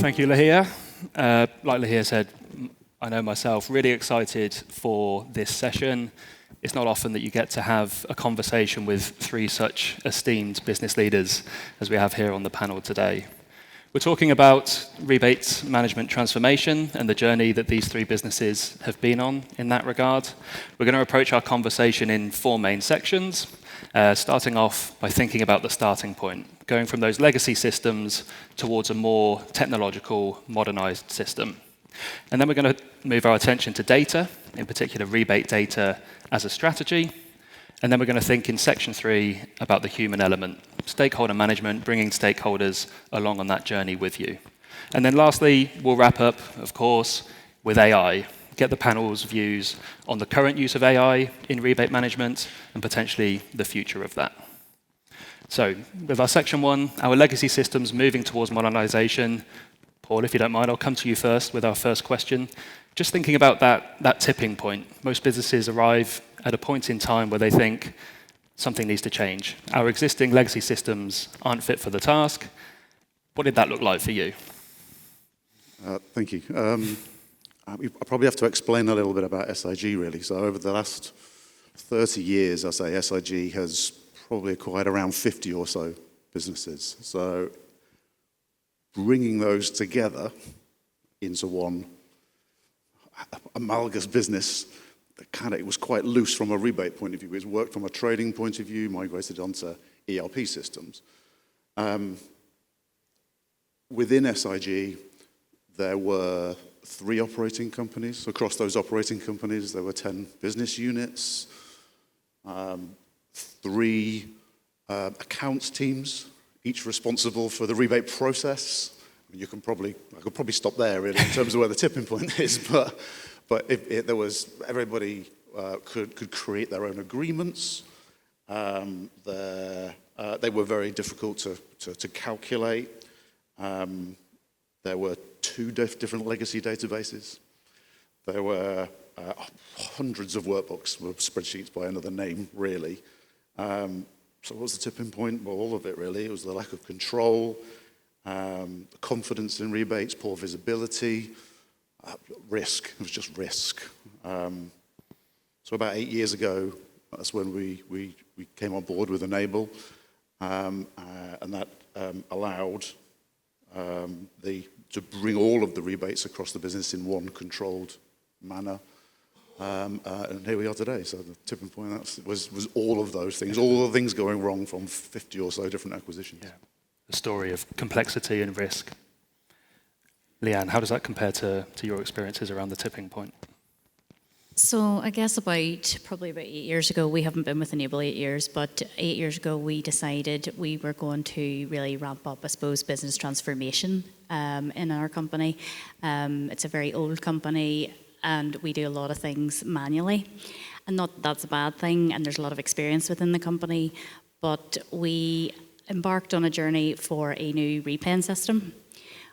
Thank you, Lahia. Like Lahia said, I know myself, really excited for this session. It's not often that you get to have a conversation with three such esteemed business leaders as we have here on the panel today. We're talking about rebate management transformation and the journey that these three businesses have been on in that regard. We're going to approach our conversation in four main sections, starting off by thinking about the starting point, going from those legacy systems towards a more technological, modernized system. And then we're going to move our attention to data, in particular rebate data as a strategy. And then we're going to think in section 3 about the human element, stakeholder management, bringing stakeholders along on that journey with you. And then lastly, we'll wrap up, of course, with AI, get the panel's views on the current use of AI in rebate management and potentially the future of that. So with our section 1, our legacy systems moving towards modernization. Paul, if you don't mind, I'll come to you first with our first question. Just thinking about that tipping point. Most businesses arrive at a point in time where they think something needs to change. Our existing legacy systems aren't fit for the task. What did that look like for you? Thank you. I probably have to explain a little bit about SIG, really. So over the last 30 years, I say SIG has probably acquired around 50 or so businesses. So bringing those together into one amalgamous business, it was quite loose from a rebate point of view. It worked from a trading point of view, migrated onto ERP systems. Within SIG, there were 3 operating companies. Across those operating companies, there were 10 business units, 3 accounts teams, each responsible for the rebate process. I could probably stop there really in terms of where the tipping point is, but there was everybody could create their own agreements. They were very difficult to calculate. There were 2 different legacy databases. There were hundreds of workbooks, or spreadsheets by another name, really. So what was the tipping point? Well, all of it, really. It was the lack of control, confidence in rebates, poor visibility, risk. It was just risk. So about 8 years ago, that's when we came on board with Enable, and that allowed to bring all of the rebates across the business in one controlled manner. And here we are today. So the tipping point was all of those things, all the things going wrong from 50 or so different acquisitions. Yeah. The story of complexity and risk. Leanne, how does that compare to your experiences around the tipping point? So I guess probably about 8 years ago, we haven't been with Enable 8 years, but 8 years ago we decided we were going to really ramp up, I suppose, business transformation in our company. It's a very old company and we do a lot of things manually. And not that that's a bad thing, and there's a lot of experience within the company, but we embarked on a journey for a new repaying system,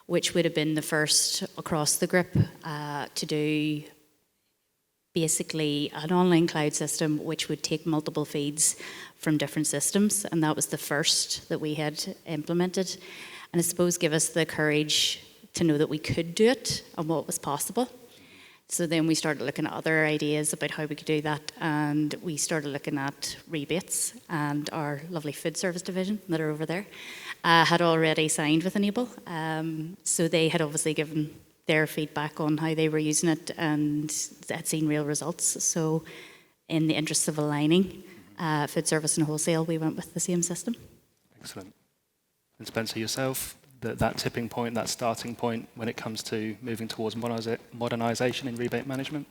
which would have been the first across the group to do basically an online cloud system which would take multiple feeds from different systems, and that was the first that we had implemented. And I suppose give us the courage to know that we could do it and what was possible. So then we started looking at other ideas about how we could do that, and we started looking at rebates, and our lovely food service division that are over there had already signed with Enable. So they had obviously given their feedback on how they were using it and had seen real results. So in the interest of aligning food service and wholesale, we went with the same system. Excellent. And Spencer, yourself? That tipping point, that starting point when it comes to moving towards modernization in rebate management?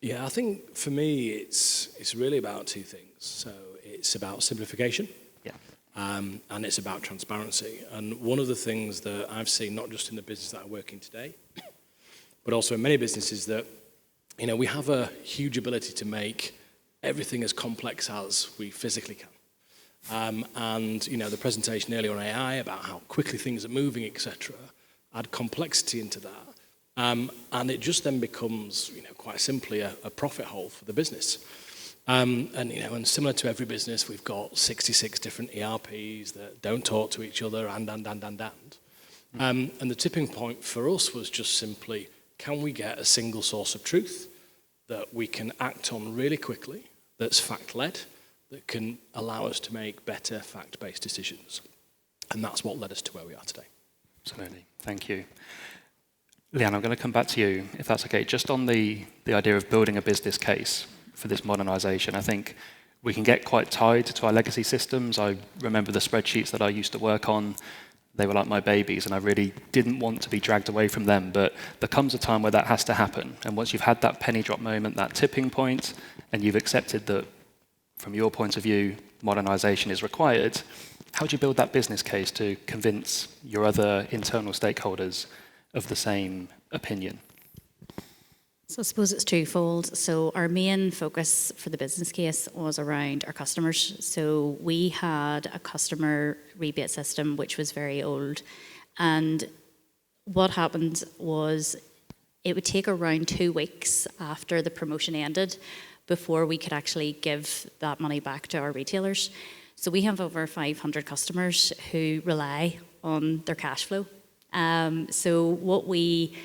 Yeah, I think for me it's really about 2 things. So it's about simplification, and it's about transparency. And one of the things that I've seen, not just in the business that I work in today, but also in many businesses, that we have a huge ability to make everything as complex as we physically can. And the presentation earlier on AI about how quickly things are moving, etc., add complexity into that, and it just then becomes, quite simply a profit hole for the business. And similar to every business, we've got 66 different ERPs that don't talk to each other, and. And the tipping point for us was just simply, can we get a single source of truth that we can act on really quickly, that's fact-led, that can allow us to make better fact-based decisions? And that's what led us to where we are today. Absolutely. Thank you. Leanne, I'm going to come back to you, if that's okay. Just on the idea of building a business case for this modernization, I think we can get quite tied to our legacy systems. I remember the spreadsheets that I used to work on. They were like my babies, and I really didn't want to be dragged away from them. But there comes a time where that has to happen. And once you've had that penny drop moment, that tipping point, and you've accepted that, from your point of view, modernization is required, how do you build that business case to convince your other internal stakeholders of the same opinion? So I suppose it's twofold. So our main focus for the business case was around our customers. So we had a customer rebate system which was very old. And what happened was it would take around 2 weeks after the promotion ended before we could actually give that money back to our retailers. So we have over 500 customers who rely on their cash flow. So what we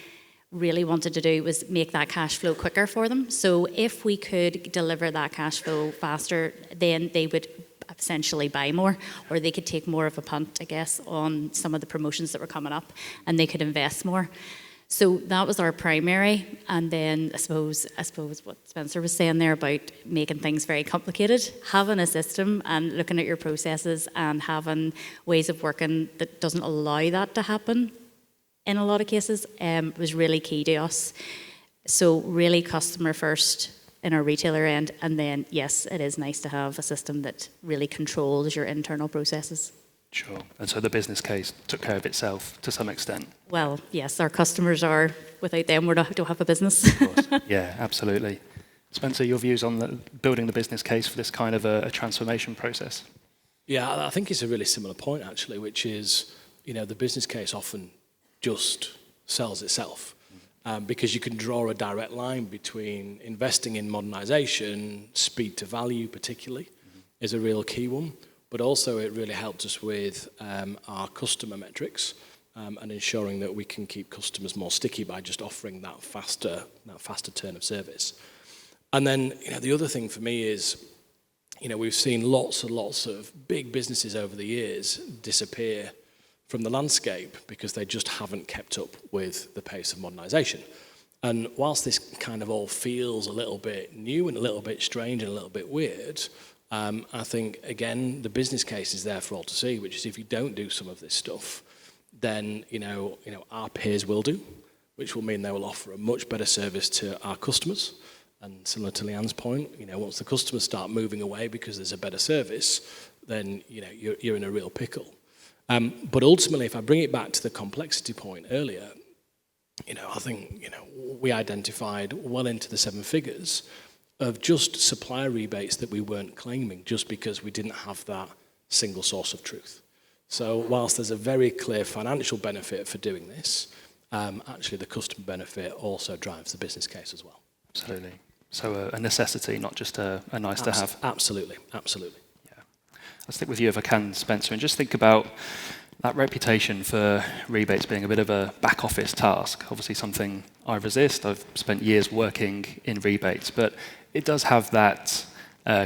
really wanted to do was make that cash flow quicker for them. So if we could deliver that cash flow faster, then they would essentially buy more, or they could take more of a punt, I guess, on some of the promotions that were coming up, and they could invest more. So that was our primary. And then I suppose what Spencer was saying there about making things very complicated, having a system and looking at your processes and having ways of working that doesn't allow that to happen in a lot of cases was really key to us. So really customer first in our retailer end, and then yes, it is nice to have a system that really controls your internal processes. Sure. And so the business case took care of itself to some extent. Well, yes, our customers are, without them, we don't have a business. Of course. Yeah, absolutely. Spencer, your views on building the business case for this kind of a transformation process? Yeah, I think it's a really similar point, actually, which is, the business case often just sells itself. Because you can draw a direct line between investing in modernization, speed to value particularly, is a real key one. But also it really helped us with our customer metrics and ensuring that we can keep customers more sticky by just offering that faster turn of service. And then the other thing for me is, we've seen lots and lots of big businesses over the years disappear from the landscape because they just haven't kept up with the pace of modernization. And whilst this kind of all feels a little bit new and a little bit strange and a little bit weird, I think, again, the business case is there for all to see, which is if you don't do some of this stuff, then, our peers will do, which will mean they will offer a much better service to our customers. And similar to Leanne's point, once the customers start moving away because there's a better service, then, you're in a real pickle. But ultimately, if I bring it back to the complexity point earlier, I think, we identified well into the 7 figures of just supplier rebates that we weren't claiming just because we didn't have that single source of truth. So whilst there's a very clear financial benefit for doing this, actually the customer benefit also drives the business case as well. Absolutely. So a necessity, not just a nice to have. Absolutely. Yeah. I'll stick with you if I can, Spencer, and just think about that reputation for rebates being a bit of a back office task. Obviously something I resist. I've spent years working in rebates, but it does have that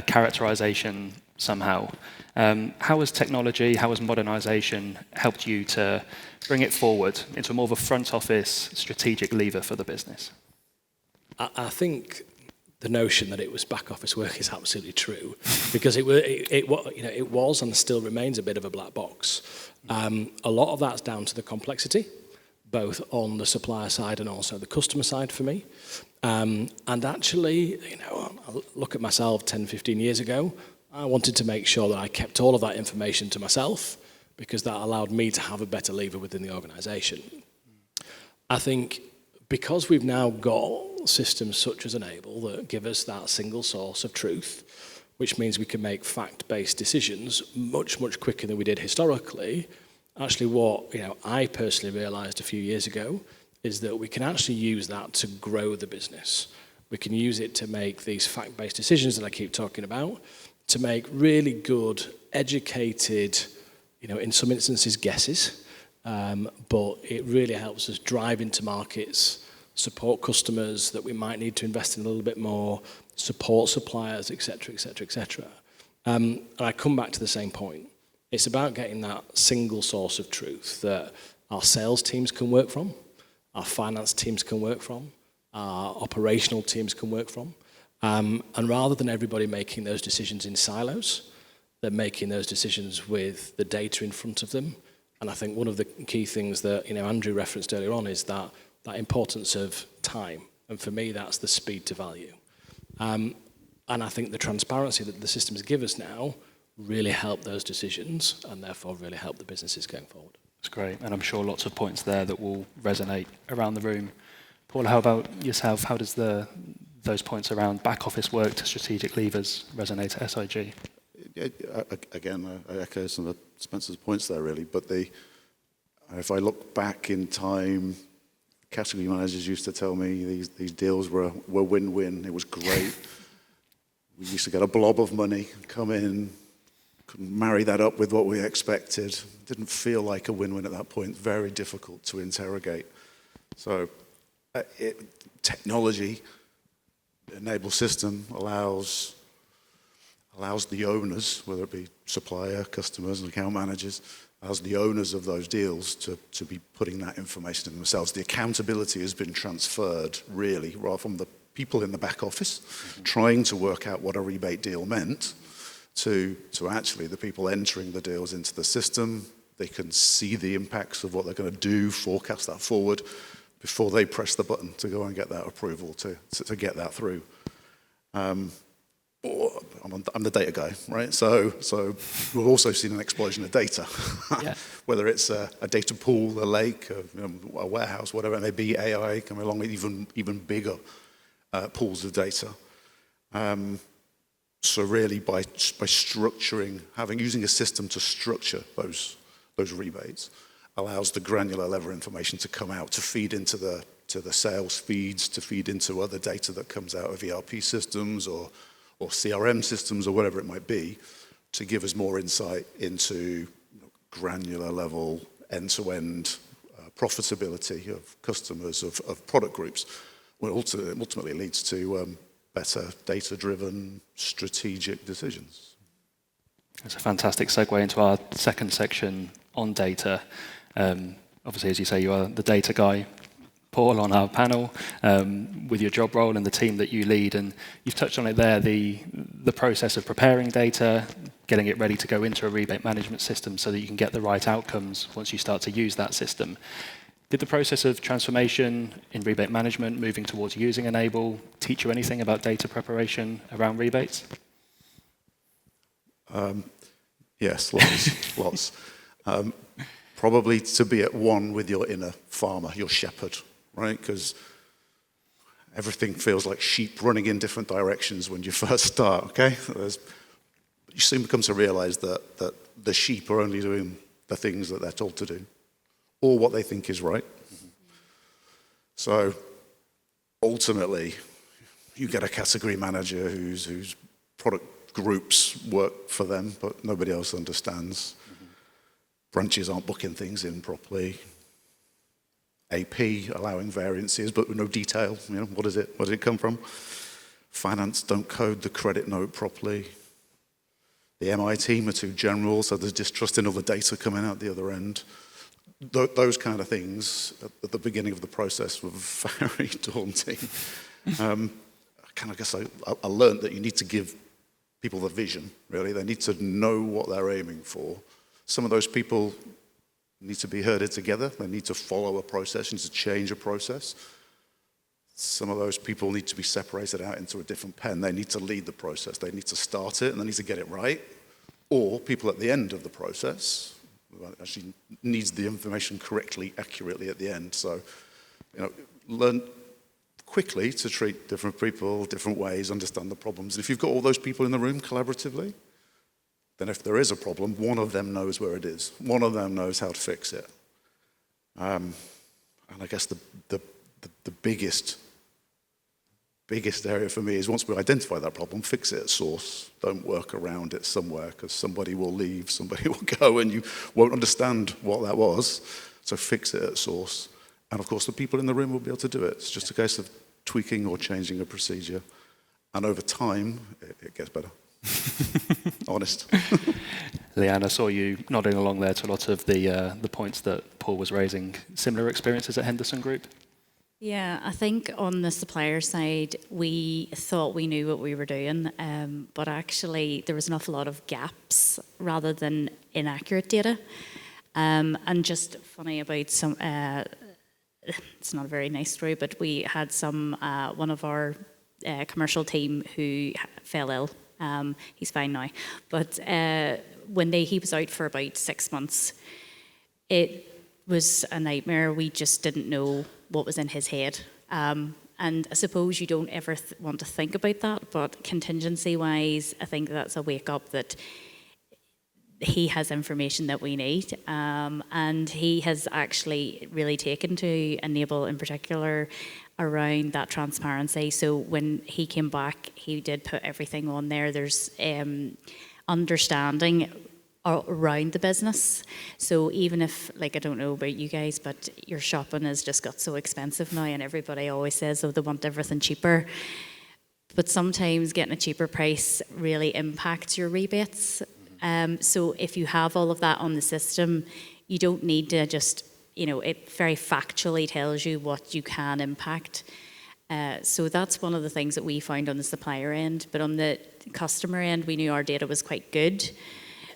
characterization somehow. How has technology, how has modernization helped you to bring it forward into more of a front office strategic lever for the business? I think the notion that it was back office work is absolutely true, because it was and still remains a bit of a black box. A lot of that's down to the complexity, both on the supplier side and also the customer side for me. And actually, I look at myself 10, 15 years ago, I wanted to make sure that I kept all of that information to myself because that allowed me to have a better lever within the organization. I think because we've now got systems such as Enable that give us that single source of truth, which means we can make fact-based decisions much, much quicker than we did historically. Actually, what I personally realized a few years ago is that we can actually use that to grow the business. We can use it to make these fact-based decisions that I keep talking about, to make really good, educated, in some instances, guesses but it really helps us drive into markets, support customers that we might need to invest in a little bit more, support suppliers, et cetera, et cetera, et cetera. And I come back to the same point. It's about getting that single source of truth that our sales teams can work from, our finance teams can work from, our operational teams can work from. And rather than everybody making those decisions in silos, they're making those decisions with the data in front of them. And I think one of the key things that Andrew referenced earlier on is that importance of time. And for me, that's the speed to value. And I think the transparency that the systems give us now really help those decisions and therefore really help the businesses going forward. That's great. And I'm sure lots of points there that will resonate around the room. Paul, how about yourself? How does those points around back office work to strategic levers resonate at SIG? Again, I echo some of Spencer's points there, really. But if I look back in time, category managers used to tell me these deals were win-win. It was great. We used to get a blob of money, come in, couldn't marry that up with what we expected. Didn't feel like a win-win at that point. Very difficult to interrogate. So technology, enabled system allows the owners, whether it be supplier, customers, and account managers, allows the owners of those deals to be putting that information in themselves. The accountability has been transferred, really, rather from the people in the back office trying to work out what a rebate deal meant to actually the people entering the deals into the system. They can see the impacts of what they're going to do, forecast that forward before they press the button to go and get that approval to get that through. I'm the data guy, right? So we've also seen an explosion of data, Yeah. Whether it's a data pool, a lake, a warehouse, whatever it may be, AI coming along with even bigger pools of data. So really, by structuring, using a system to structure those rebates, allows the granular level information to come out, to feed into the sales feeds, to feed into other data that comes out of ERP systems or CRM systems or whatever it might be, to give us more insight into granular level, end-to-end profitability of customers, of product groups, what ultimately leads to better data-driven strategic decisions. That's a fantastic segue into our second section on data. Obviously, as you say, you are the data guy, Paul, on our panel, with your job role and the team that you lead. And you've touched on it there, the process of preparing data, getting it ready to go into a rebate management system so that you can get the right outcomes once you start to use that system. Did the process of transformation in rebate management, moving towards using Enable, teach you anything about data preparation around rebates? Yes, lots. Probably to be at one with your inner farmer, your shepherd, right? Because everything feels like sheep running in different directions when you first start, okay? You soon come to realize that the sheep are only doing the things that they're told to do, or what they think is right. So ultimately, you get a category manager whose product groups work for them, but nobody else understands. Branches aren't booking things in properly. AP allowing variances, but with no detail. What is it? Where did it come from? Finance don't code the credit note properly. The MI team are too general, so there's distrust in all the data coming out the other end. Those kind of things at the beginning of the process were very daunting. I learned that you need to give people the vision, really. They need to know what they're aiming for. Some of those people need to be herded together. They need to follow a process, need to change a process. Some of those people need to be separated out into a different pen. They need to lead the process. They need to start it, and they need to get it right. Or people at the end of the process actually needs the information correctly, accurately at the end. So, learn quickly to treat different people different ways, understand the problems. And if you've got all those people in the room collaboratively, then if there is a problem, one of them knows where it is. One of them knows how to fix it. And I guess the biggest area for me is once we identify that problem, fix it at source. Don't work around it somewhere, because somebody will leave, somebody will go, and you won't understand what that was. So fix it at source. And of course, the people in the room will be able to do it. It's just a case of tweaking or changing a procedure. And over time, it gets better. Honest. Leanne, I saw you nodding along there to a lot of the points that Paul was raising. Similar experiences at Henderson Group? Yeah, I think on the supplier side, we thought we knew what we were doing, but actually there was an awful lot of gaps rather than inaccurate data. And just funny about some, it's not a very nice story, but we had one of our commercial team who fell ill. He's fine now. But when he was out for about 6 months, it was a nightmare. We just didn't know what was in his head. And I suppose you don't ever want to think about that, but contingency-wise, I think that's a wake-up that he has information that we need. And he has actually really taken to enable, in particular, around that transparency. So when he came back, he did put everything on there. There's understanding around the business. So even if, like, I don't know about you guys, but your shopping has just got so expensive now, and everybody always says, oh, they want everything cheaper. But sometimes getting a cheaper price really impacts your rebates. So if you have all of that on the system, you don't need to just, it very factually tells you what you can impact. So that's one of the things that we found on the supplier end. But on the customer end, we knew our data was quite good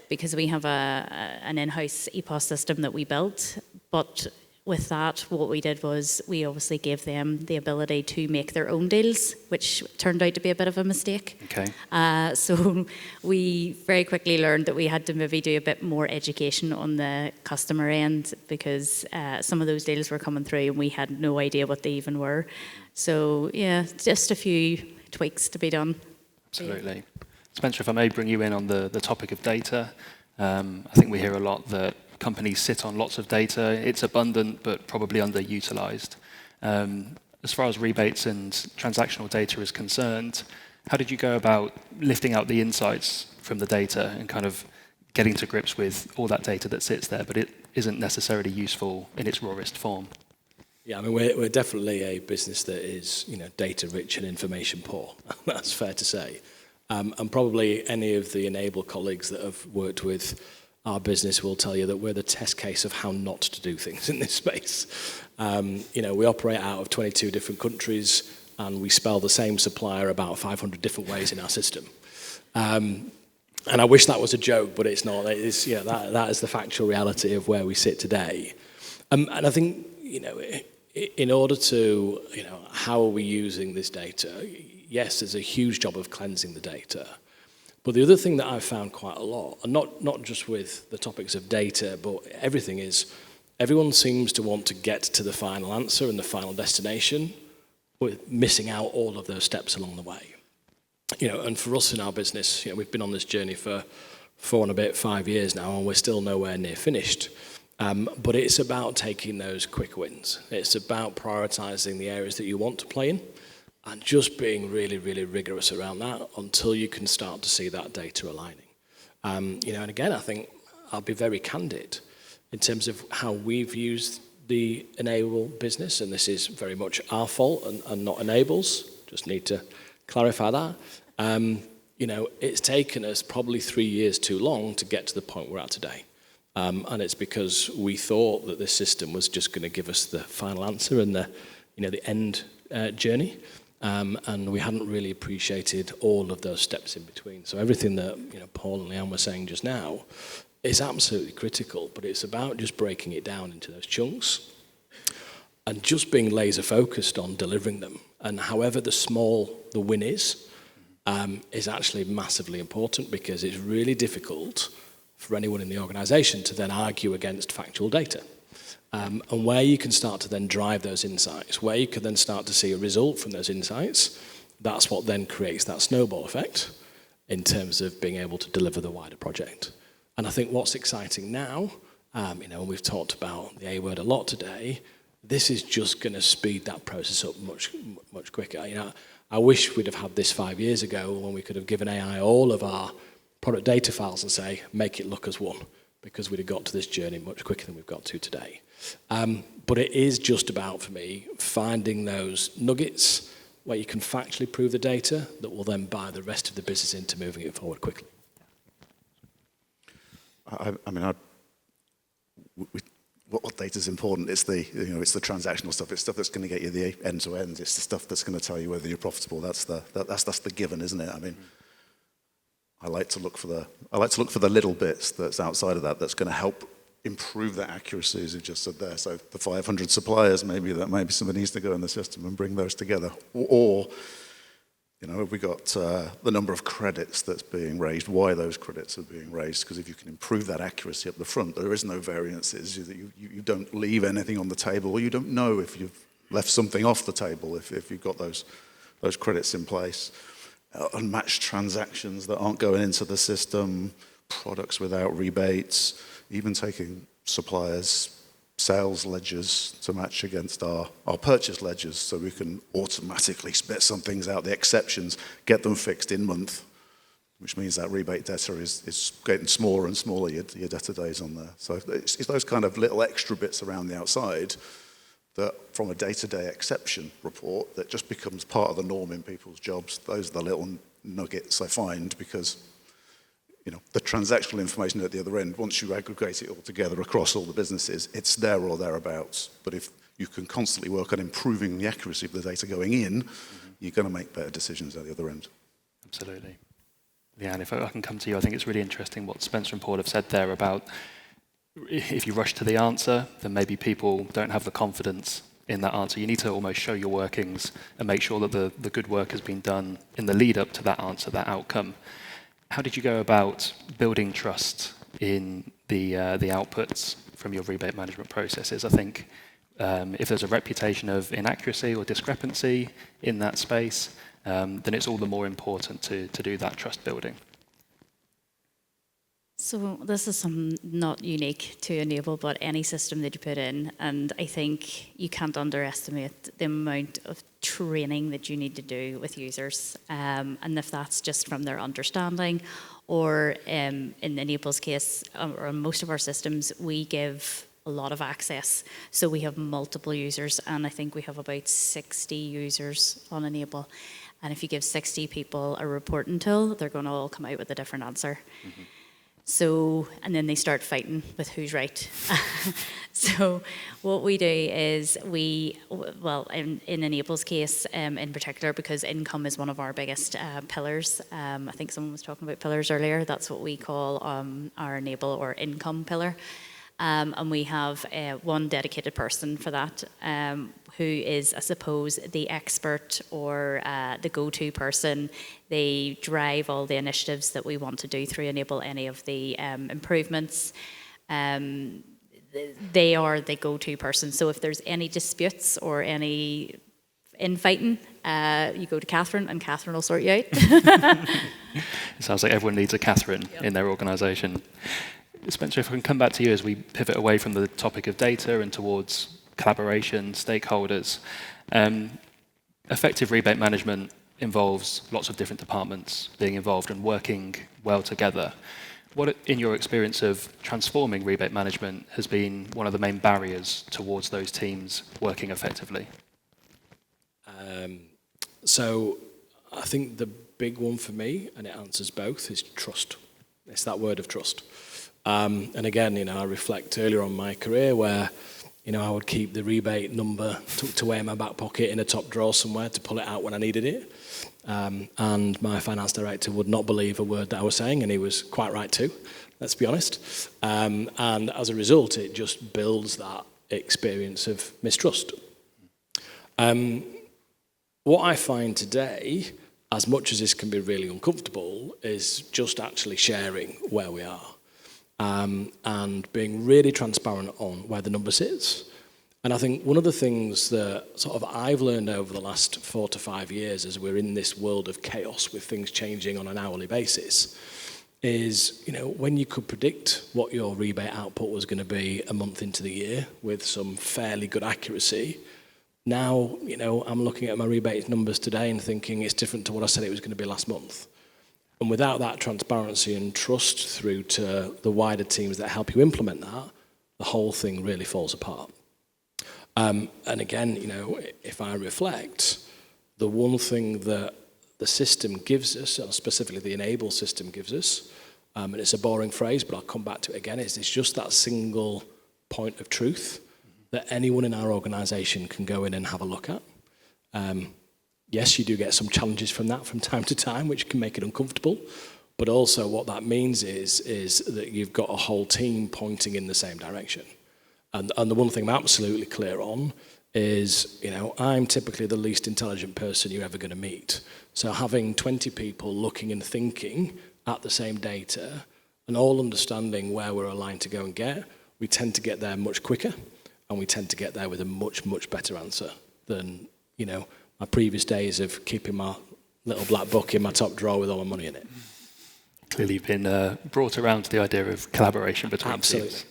because we have an in-house EPOS system that we built. But with that, what we did was we obviously gave them the ability to make their own deals, which turned out to be a bit of a mistake. Okay. So we very quickly learned that we had to maybe do a bit more education on the customer end because some of those deals were coming through and we had no idea what they even were. So yeah, just a few tweaks to be done. Absolutely. Spencer, if I may bring you in on the topic of data, I think we hear a lot that companies sit on lots of data. It's abundant, but probably underutilized. As far as rebates and transactional data is concerned, how did you go about lifting out the insights from the data and kind of getting to grips with all that data that sits there, but it isn't necessarily useful in its rawest form? Yeah, I mean, we're definitely a business that is, data rich and information poor. That's fair to say. And probably any of the Enable colleagues that have worked with our business will tell you that we're the test case of how not to do things in this space. We operate out of 22 different countries and we spell the same supplier about 500 different ways in our system. And I wish that was a joke, but it's not. It's, that is the factual reality of where we sit today. And I think, in order to, how are we using this data? Yes, there's a huge job of cleansing the data. But the other thing that I've found quite a lot, and not just with the topics of data, but everything is, everyone seems to want to get to the final answer and the final destination, but missing out all of those steps along the way. And for us in our business, we've been on this journey for 5 years now, and we're still nowhere near finished. But it's about taking those quick wins. It's about prioritizing the areas that you want to play in, and just being really, really rigorous around that until you can start to see that data aligning. And again, I think I'll be very candid in terms of how we've used the Enable business, and this is very much our fault and not Enable's. Just need to clarify that. It's taken us probably 3 years too long to get to the point we're at today. And it's because we thought that this system was just going to give us the final answer and the end journey. And we hadn't really appreciated all of those steps in between. So everything that Paul and Leanne were saying just now is absolutely critical, but it's about just breaking it down into those chunks and just being laser focused on delivering them. And however small the win is actually massively important, because it's really difficult for anyone in the organisation to then argue against factual data. And where you can start to then drive those insights, where you can then start to see a result from those insights, that's what then creates that snowball effect in terms of being able to deliver the wider project. And I think what's exciting now, and we've talked about the A word a lot today, this is just going to speed that process up much, much quicker. I wish we'd have had this 5 years ago when we could have given AI all of our product data files and say, make it look as one, because we'd have got to this journey much quicker than we've got to today. But it is just about, for me, finding those nuggets where you can factually prove the data that will then buy the rest of the business into moving it forward quickly. What data is important? It's the it's the transactional stuff. It's stuff that's going to get you the end to end. It's the stuff that's going to tell you whether you're profitable. That's the given, isn't it? I mean, I like to look for the little bits that's outside of that that's going to help improve that accuracy, as you just said there. So the 500 suppliers, maybe somebody needs to go in the system and bring those together, or have we got the number of credits that's being raised, why those credits are being raised, because if you can improve that accuracy up the front, there is no variances. You don't leave anything on the table, or you don't know if you've left something off the table if you've got those credits in place. Unmatched transactions that aren't going into the system, products without rebates, even taking suppliers' sales ledgers to match against our purchase ledgers, so we can automatically spit some things out, the exceptions, get them fixed in month, which means that rebate debtor is getting smaller and smaller, your debtor days on there. So it's those kind of little extra bits around the outside that, from a day-to-day exception report, that just becomes part of the norm in people's jobs. Those are the little nuggets I find, because the transactional information at the other end, once you aggregate it all together across all the businesses, it's there or thereabouts. But if you can constantly work on improving the accuracy of the data going in, you're going to make better decisions at the other end. Absolutely. Leanne, if I can come to you, I think it's really interesting what Spencer and Paul have said there about if you rush to the answer, then maybe people don't have the confidence in that answer. You need to almost show your workings and make sure that the good work has been done in the lead up to that answer, that outcome. How did you go about building trust in the outputs from your rebate management processes? I think if there's a reputation of inaccuracy or discrepancy in that space, then it's all the more important to do that trust building. So this is something not unique to Enable, but any system that you put in, and I think you can't underestimate the amount of training that you need to do with users, and if that's just from their understanding, or in Enable's case, or in most of our systems, we give a lot of access. So we have multiple users, and I think we have about 60 users on Enable. And if you give 60 people a reporting tool, they're going to all come out with a different answer. Mm-hmm. So, and then they start fighting with who's right. So what we do is in Enable's case in particular, because income is one of our biggest pillars, I think someone was talking about pillars earlier, that's what we call our Enable or income pillar. And we have one dedicated person for that, who is, I suppose, the expert or the go-to person. They drive all the initiatives that we want to do through Enable, any of the improvements. They are the go-to person. So if there's any disputes or any infighting, you go to Catherine, and Catherine will sort you out. It sounds like everyone needs a Catherine in their organisation. Spencer, if I can come back to you as we pivot away from the topic of data and towards collaboration, stakeholders. Effective rebate management involves lots of different departments being involved and working well together. What, in your experience of transforming rebate management, has been one of the main barriers towards those teams working effectively? So I think the big one for me, and it answers both, is trust. It's that word of trust. And again, I reflect earlier on my career where, I would keep the rebate number tucked away in my back pocket in a top drawer somewhere to pull it out when I needed it. And my finance director would not believe a word that I was saying, and he was quite right too, let's be honest. And as a result, it just builds that experience of mistrust. What I find today, as much as this can be really uncomfortable, is just actually sharing where we are. And being really transparent on where the number sits. And I think one of the things that sort of I've learned over the last 4 to 5 years as we're in this world of chaos with things changing on an hourly basis is, when you could predict what your rebate output was going to be a month into the year with some fairly good accuracy, now, I'm looking at my rebate numbers today and thinking it's different to what I said it was going to be last month. And without that transparency and trust through to the wider teams that help you implement that, the whole thing really falls apart. And again, if I reflect, the one thing that the system gives us, or specifically the Enable system gives us, and it's a boring phrase, but I'll come back to it again, is it's just that single point of truth that anyone in our organisation can go in and have a look at. Yes, you do get some challenges from that from time to time, which can make it uncomfortable. But also what that means is that you've got a whole team pointing in the same direction. And the one thing I'm absolutely clear on is, I'm typically the least intelligent person you're ever going to meet. So having 20 people looking and thinking at the same data and all understanding where we're aligned to go and get, we tend to get there much quicker, and we tend to get there with a much, much better answer than, my previous days of keeping my little black book in my top drawer with all my money in it. Clearly you've been brought around to the idea of collaboration between teams.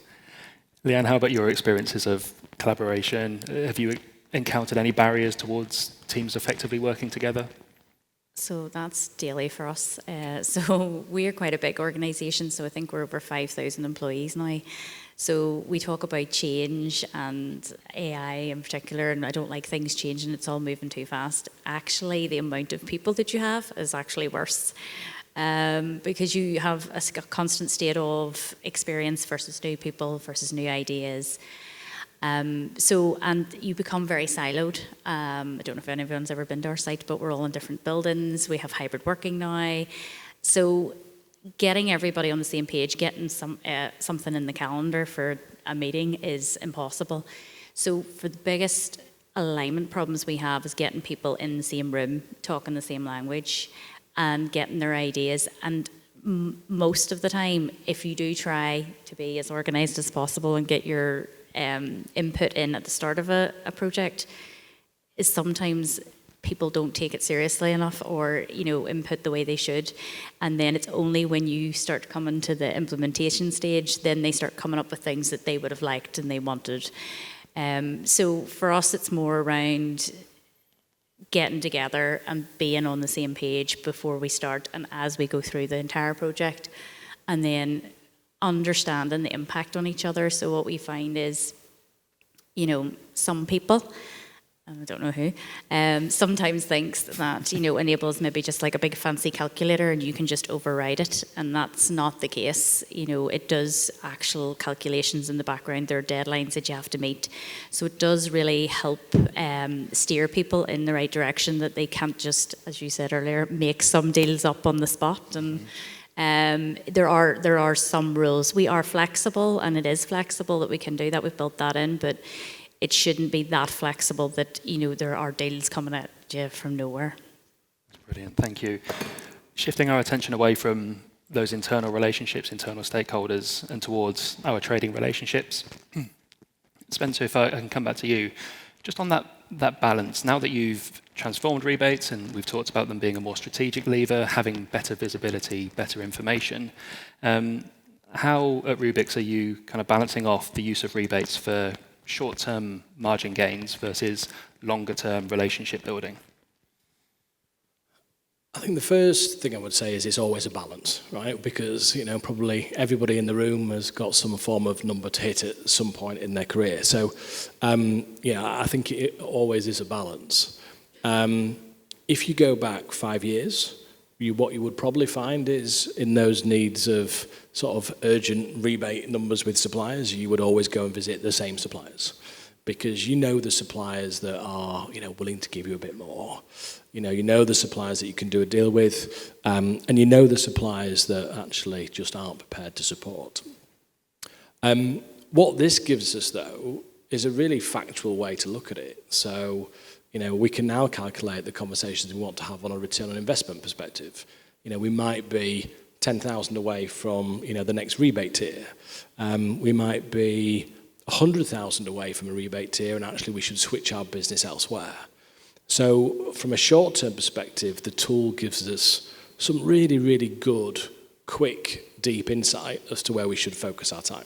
Leanne, how about your experiences of collaboration? Have you encountered any barriers towards teams effectively working together? So that's daily for us. So we're quite a big organisation, so I think we're over 5,000 employees now. So we talk about change and AI in particular, and I don't like things changing, it's all moving too fast. Actually, the amount of people that you have is actually worse. Because you have a constant state of experience versus new people versus new ideas. And you become very siloed. I don't know if anyone's ever been to our site, but we're all in different buildings. We have hybrid working now. So getting everybody on the same page, getting something in the calendar for a meeting is impossible. So for the biggest alignment problems we have is getting people in the same room, talking the same language, and getting their ideas. And most of the time, if you do try to be as organised as possible and get your input in at the start of a project, is sometimes people don't take it seriously enough or input the way they should. And then it's only when you start coming to the implementation stage, then they start coming up with things that they would have liked and they wanted. So for us, it's more around getting together and being on the same page before we start and as we go through the entire project, and then understanding the impact on each other. So what we find is, some people, I don't know who, sometimes thinks that, Enable's maybe just like a big fancy calculator and you can just override it, and that's not the case. It does actual calculations in the background. There are deadlines that you have to meet. So it does really help steer people in the right direction, that they can't just, as you said earlier, make some deals up on the spot. And there are some rules. We are flexible, and it is flexible that we can do that. We've built that in, but it shouldn't be that flexible that, there are deals coming at you from nowhere. Brilliant, thank you. Shifting our attention away from those internal relationships, internal stakeholders, and towards our trading relationships. Spencer, if I can come back to you, just on that balance, now that you've transformed rebates and we've talked about them being a more strategic lever, having better visibility, better information, how at Rubik's are you kind of balancing off the use of rebates for short-term margin gains versus longer-term relationship building? I think the first thing I would say is it's always a balance, right? Because, probably everybody in the room has got some form of number to hit at some point in their career. So, I think it always is a balance. If you go back 5 years, what you would probably find is in those needs of sort of urgent rebate numbers with suppliers, you would always go and visit the same suppliers, because the suppliers that are willing to give you a bit more. You know the suppliers that you can do a deal with, and the suppliers that actually just aren't prepared to support. What this gives us, though, is a really factual way to look at it. So, we can now calculate the conversations we want to have on a return on investment perspective. We might be 10,000 away from, the next rebate tier. We might be 100,000 away from a rebate tier, and actually we should switch our business elsewhere. So from a short-term perspective, the tool gives us some really, really good, quick, deep insight as to where we should focus our time.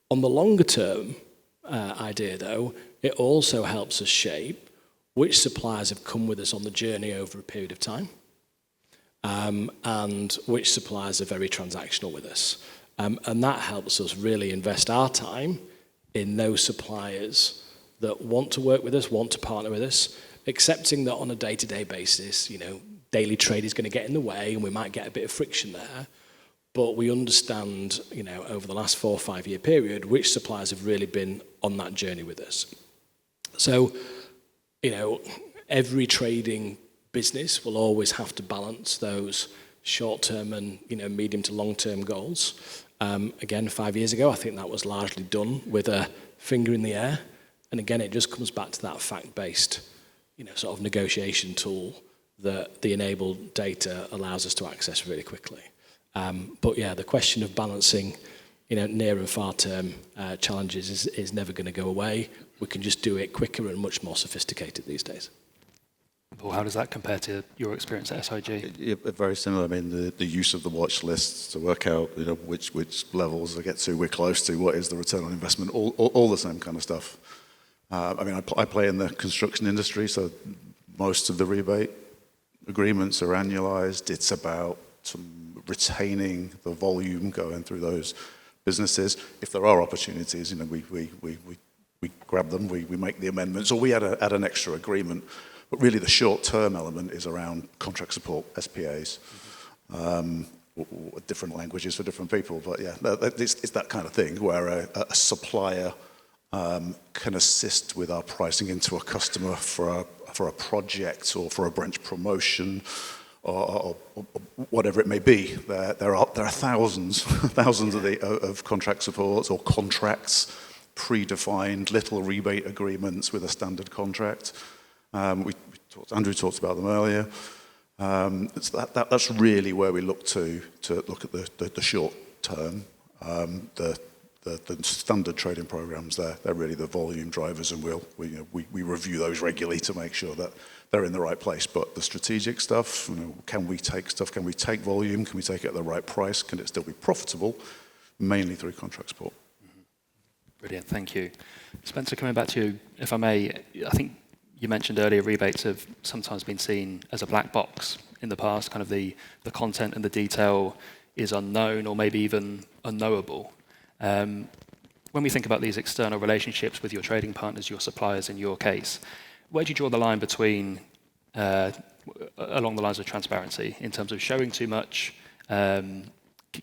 On the longer-term idea, though, it also helps us shape which suppliers have come with us on the journey over a period of time, and which suppliers are very transactional with us. And that helps us really invest our time in those suppliers that want to work with us, want to partner with us, accepting that on a day-to-day basis, daily trade is going to get in the way and we might get a bit of friction there. But we understand, over the last 4 or 5 year period, which suppliers have really been on that journey with us. So, every trading business will always have to balance those short-term and, medium to long-term goals. Again, 5 years ago, I think that was largely done with a finger in the air. And again, it just comes back to that fact-based, sort of negotiation tool that the enabled data allows us to access really quickly. But yeah, the question of balancing, near and far-term challenges is never going to go away. We can just do it quicker and much more sophisticated these days. Well, how does that compare to your experience at SIG? Yeah, very similar. I mean, the use of the watch lists to work out, which levels I get to, we're close to, what is the return on investment, all the same kind of stuff. I play in the construction industry, so most of the rebate agreements are annualized. It's about retaining the volume going through those businesses. If there are opportunities, we grab them, we make the amendments, or we add an extra agreement. But really the short-term element is around contract support, SPAs, different languages for different people. But yeah, it's that kind of thing where a supplier can assist with our pricing into a customer for a project or for a branch promotion or whatever it may be. There are thousands of contract supports or contracts, predefined little rebate agreements with a standard contract. Andrew talked about them earlier. That's really where we look to look at the short term. The standard trading programs, they're really the volume drivers, and we review those regularly to make sure that they're in the right place. But the strategic stuff, can we take volume? Can we take it at the right price? Can it still be profitable? Mainly through contract support. Brilliant, thank you. Spencer, coming back to you, if I may, I think you mentioned earlier rebates have sometimes been seen as a black box in the past, kind of the content and the detail is unknown or maybe even unknowable. When we think about these external relationships with your trading partners, your suppliers in your case, where do you draw the line between, along the lines of transparency, in terms of showing too much,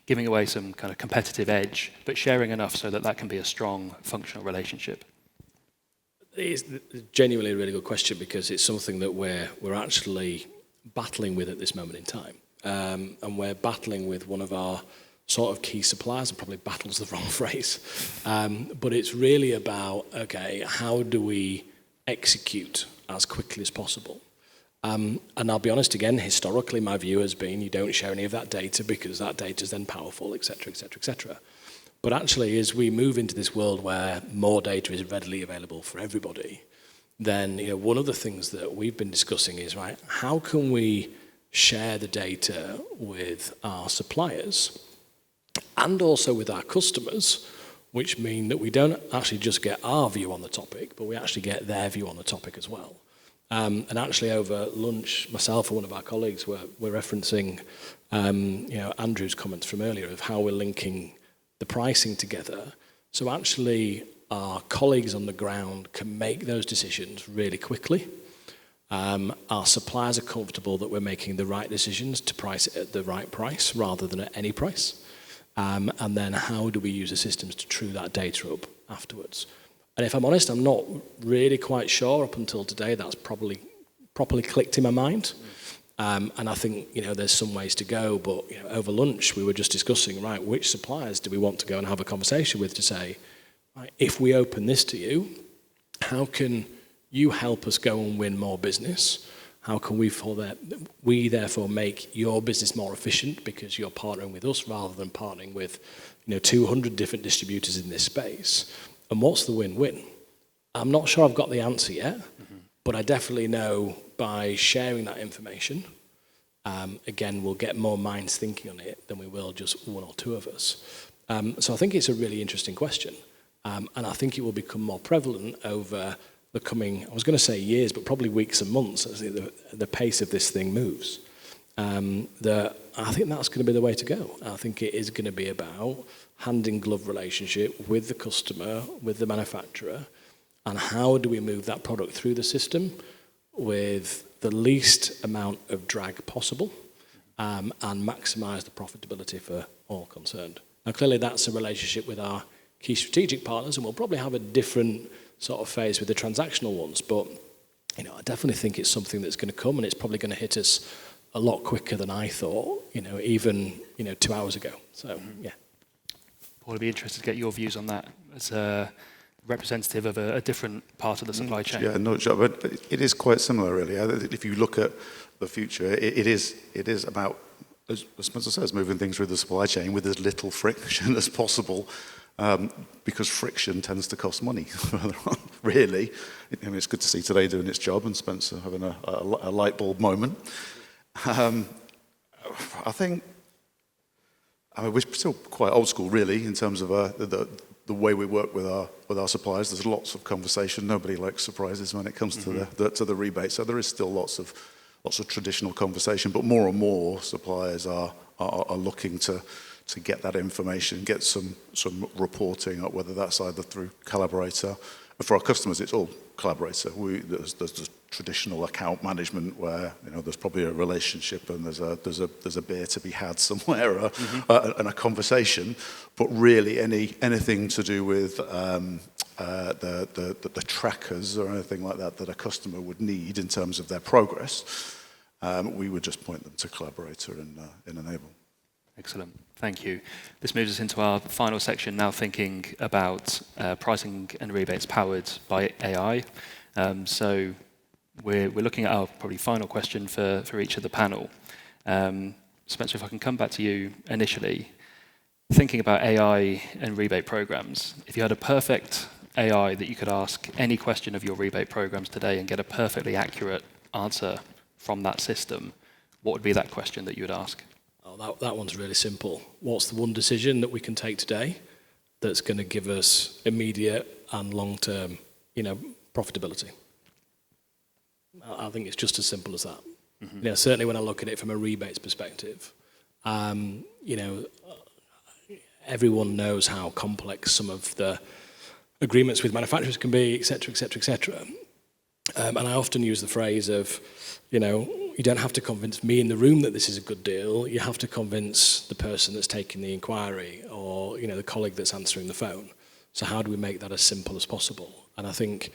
giving away some kind of competitive edge, but sharing enough so that can be a strong, functional relationship? It's genuinely a really good question because it's something that we're actually battling with at this moment in time. And we're battling with one of our sort of key suppliers, and probably battle's the wrong phrase. But it's really about, okay, how do we execute as quickly as possible? And I'll be honest again, historically my view has been you don't share any of that data because that data is then powerful, et cetera, et cetera, et cetera. But actually, as we move into this world where more data is readily available for everybody, then one of the things that we've been discussing is, right, how can we share the data with our suppliers and also with our customers, which mean that we don't actually just get our view on the topic, but we actually get their view on the topic as well. And actually over lunch, myself and one of our colleagues were referencing Andrew's comments from earlier of how we're linking the pricing together. So actually our colleagues on the ground can make those decisions really quickly. Our suppliers are comfortable that we're making the right decisions to price it at the right price rather than at any price. And then how do we use the systems to true that data up afterwards? And if I'm honest, I'm not really quite sure up until today that's probably properly clicked in my mind. And I think, there's some ways to go, but over lunch we were just discussing, right, which suppliers do we want to go and have a conversation with to say, right, if we open this to you, how can you help us go and win more business? How can we therefore make your business more efficient because you're partnering with us rather than partnering with 200 different distributors in this space? And what's the win-win? I'm not sure I've got the answer yet, but I definitely know by sharing that information, again, we'll get more minds thinking on it than we will just one or two of us. So I think it's a really interesting question. And I think it will become more prevalent over the coming, I was going to say years, but probably weeks and months as the pace of this thing moves. that I think that's going to be the way to go. I think it is going to be about hand-in-glove relationship with the customer, with the manufacturer, and how do we move that product through the system with the least amount of drag possible, and maximise the profitability for all concerned. Now, clearly that's a relationship with our key strategic partners, and we'll probably have a different sort of phase with the transactional ones, but I definitely think it's something that's going to come, and it's probably going to hit us a lot quicker than I thought, even 2 hours ago. So, yeah. Paul, I'd be interested to get your views on that as a representative of a different part of the supply chain. Yeah, no, but it is quite similar, really. If you look at the future, it is about, as Spencer says, moving things through the supply chain with as little friction as possible, because friction tends to cost money, really. It's good to see Today doing its job and Spencer having a light bulb moment. I think we're still quite old school, really, in terms of the way we work with our suppliers. There's lots of conversation. Nobody likes surprises when it comes to the rebate. So there is still lots of traditional conversation, but more and more suppliers are looking to get that information, get some reporting, whether that's either through Collaborator. For our customers, it's all Collaborator. There's the traditional account management where there's probably a relationship and there's a beer to be had somewhere and a conversation. But really, anything to do with the trackers or anything like that a customer would need in terms of their progress, we would just point them to Collaborator and Enable. Excellent. Thank you. This moves us into our final section, now thinking about pricing and rebates powered by AI. So we're looking at our probably final question for each of the panel. Spencer, if I can come back to you initially, thinking about AI and rebate programs, if you had a perfect AI that you could ask any question of your rebate programs today and get a perfectly accurate answer from that system, what would be that question that you would ask? That one's really simple. What's the one decision that we can take today that's going to give us immediate and long-term, profitability? I think it's just as simple as that. Mm-hmm. Certainly when I look at it from a rebates perspective, everyone knows how complex some of the agreements with manufacturers can be, et cetera, et cetera, et cetera. And I often use the phrase of, you don't have to convince me in the room that this is a good deal. You have to convince the person that's taking the inquiry or, the colleague that's answering the phone. So how do we make that as simple as possible? And I think,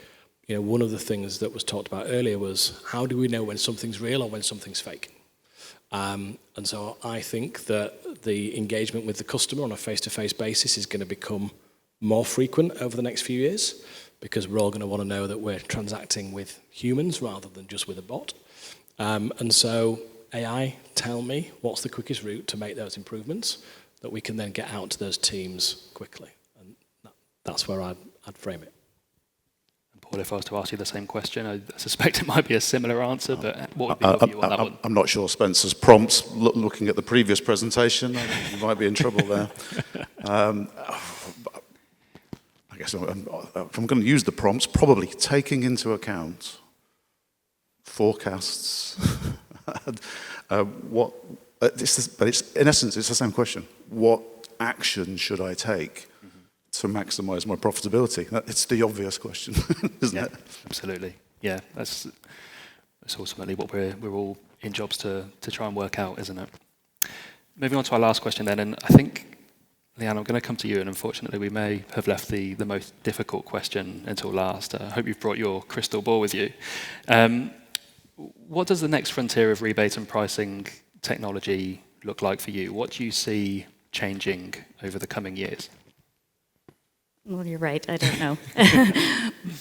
one of the things that was talked about earlier was how do we know when something's real or when something's fake? And so I think that the engagement with the customer on a face-to-face basis is going to become more frequent over the next few years because we're all going to want to know that we're transacting with humans rather than just with a bot. And so AI, tell me what's the quickest route to make those improvements that we can then get out to those teams quickly. And that's where I'd frame it. And Paul, if I was to ask you the same question, I suspect it might be a similar answer, but what would be your view on that one? I'm not sure Spencer's prompts, looking at the previous presentation, you might be in trouble there. I guess if I'm going to use the prompts, probably taking into account forecasts. But in essence, it's the same question. What action should I take to maximize my profitability? It's the obvious question, isn't it? Absolutely. Yeah, that's ultimately what we're all in jobs to try and work out, isn't it? Moving on to our last question then, and I think, Leanne, I'm going to come to you, and unfortunately we may have left the most difficult question until last. I hope you've brought your crystal ball with you. What does the next frontier of rebate and pricing technology look like for you? What do you see changing over the coming years? Well, you're right, I don't know.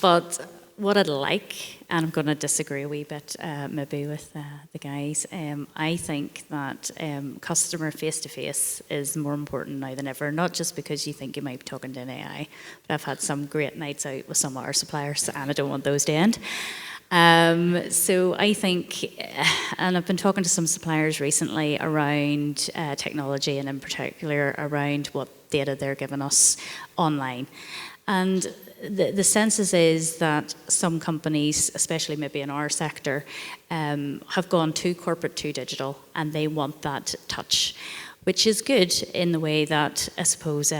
But what I'd like, and I'm going to disagree a wee bit maybe with the guys, I think that customer face-to-face is more important now than ever, not just because you think you might be talking to an AI, but I've had some great nights out with some of our suppliers, and I don't want those to end. So I think, and I've been talking to some suppliers recently around technology and in particular around what data they're giving us online. And the census is that some companies, especially maybe in our sector, have gone too corporate, too digital, and they want that touch, which is good in the way that I suppose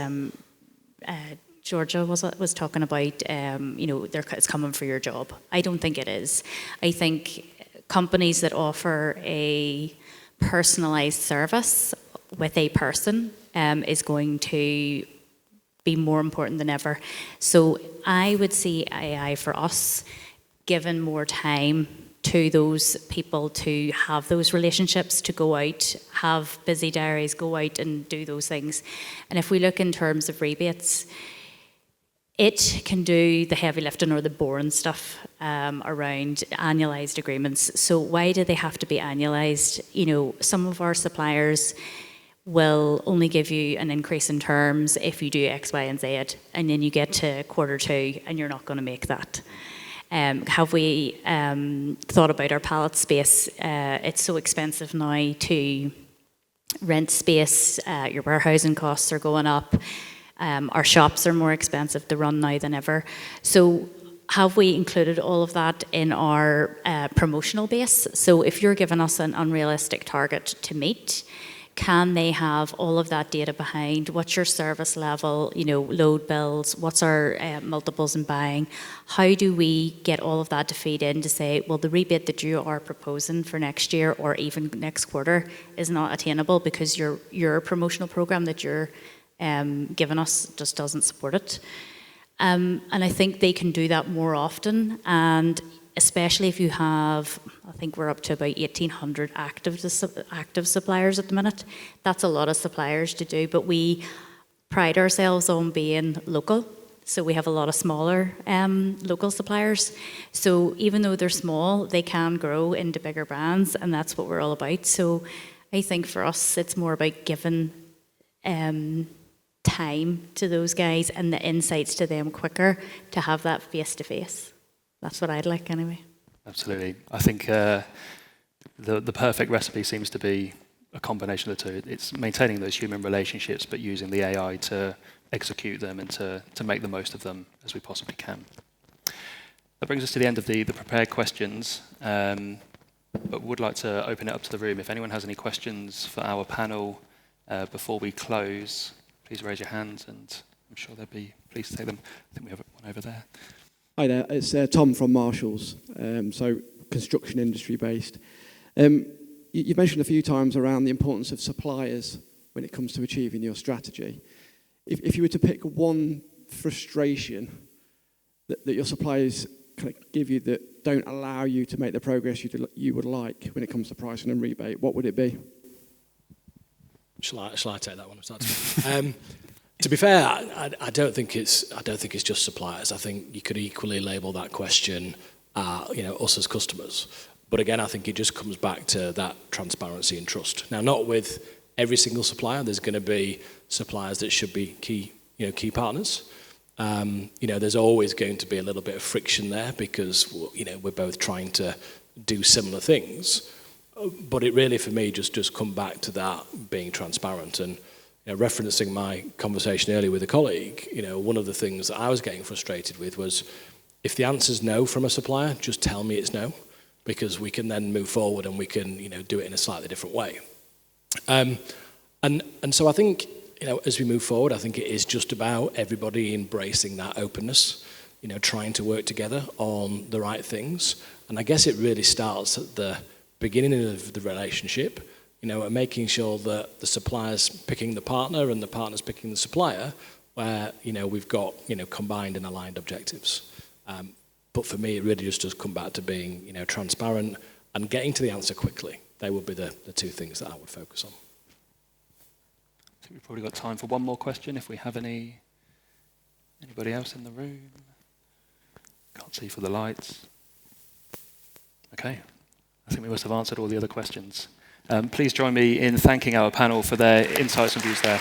Georgia was talking about. It's coming for your job. I don't think it is. I think companies that offer a personalised service with a person is going to be more important than ever. So I would see AI for us given more time to those people to have those relationships, to go out, have busy diaries, go out and do those things. And if we look in terms of rebates, it can do the heavy lifting or the boring stuff around annualised agreements. So why do they have to be annualised? Some of our suppliers will only give you an increase in terms if you do X, Y, and Z, and then you get to quarter two and you're not going to make that. Have we thought about our pallet space? It's so expensive now to rent space. Your warehousing costs are going up. Our shops are more expensive to run now than ever. So have we included all of that in our promotional base? So if you're giving us an unrealistic target to meet, can they have all of that data behind? What's your service level, load bills? What's our multiples in buying? How do we get all of that to feed in to say, well, the rebate that you are proposing for next year or even next quarter is not attainable because your promotional program that you're giving us just doesn't support it. And I think they can do that more often, and especially if you have, I think we're up to about 1,800 active suppliers at the minute. That's a lot of suppliers to do, but we pride ourselves on being local. So we have a lot of smaller local suppliers. So even though they're small, they can grow into bigger brands, and that's what we're all about. So I think for us, it's more about giving time to those guys and the insights to them quicker to have that face-to-face. That's what I'd like anyway. Absolutely. I think the perfect recipe seems to be a combination of the two. It's maintaining those human relationships, but using the AI to execute them and to make the most of them as we possibly can. That brings us to the end of the prepared questions, but would like to open it up to the room. If anyone has any questions for our panel before we close, please raise your hands and I'm sure they'll be pleased to take them. I think we have one over there. Hi there, it's Tom from Marshalls, so construction industry based. You've mentioned a few times around the importance of suppliers when it comes to achieving your strategy. If you were to pick one frustration that your suppliers kind of give you that don't allow you to make the progress you would like when it comes to pricing and rebate, what would it be? Shall I take that one? To be fair, I don't think it's just suppliers. I think you could equally label that question, us as customers. But again, I think it just comes back to that transparency and trust. Now, not with every single supplier. There's going to be suppliers that should be key partners. There's always going to be a little bit of friction there because we're both trying to do similar things. But it really, for me, just come back to that being transparent and. Referencing my conversation earlier with a colleague, one of the things that I was getting frustrated with was if the answer's no from a supplier, just tell me it's no, because we can then move forward and we can, do it in a slightly different way. And so I think, as we move forward, I think it is just about everybody embracing that openness, trying to work together on the right things. And I guess it really starts at the beginning of the relationship. And making sure that the supplier's picking the partner and the partner's picking the supplier, where we've got combined and aligned objectives. But for me, it really just does come back to being transparent and getting to the answer quickly. They would be the two things that I would focus on. I think we've probably got time for one more question if we have anybody else in the room. Can't see for the lights. Okay, I think we must have answered all the other questions. Please join me in thanking our panel for their insights and views there.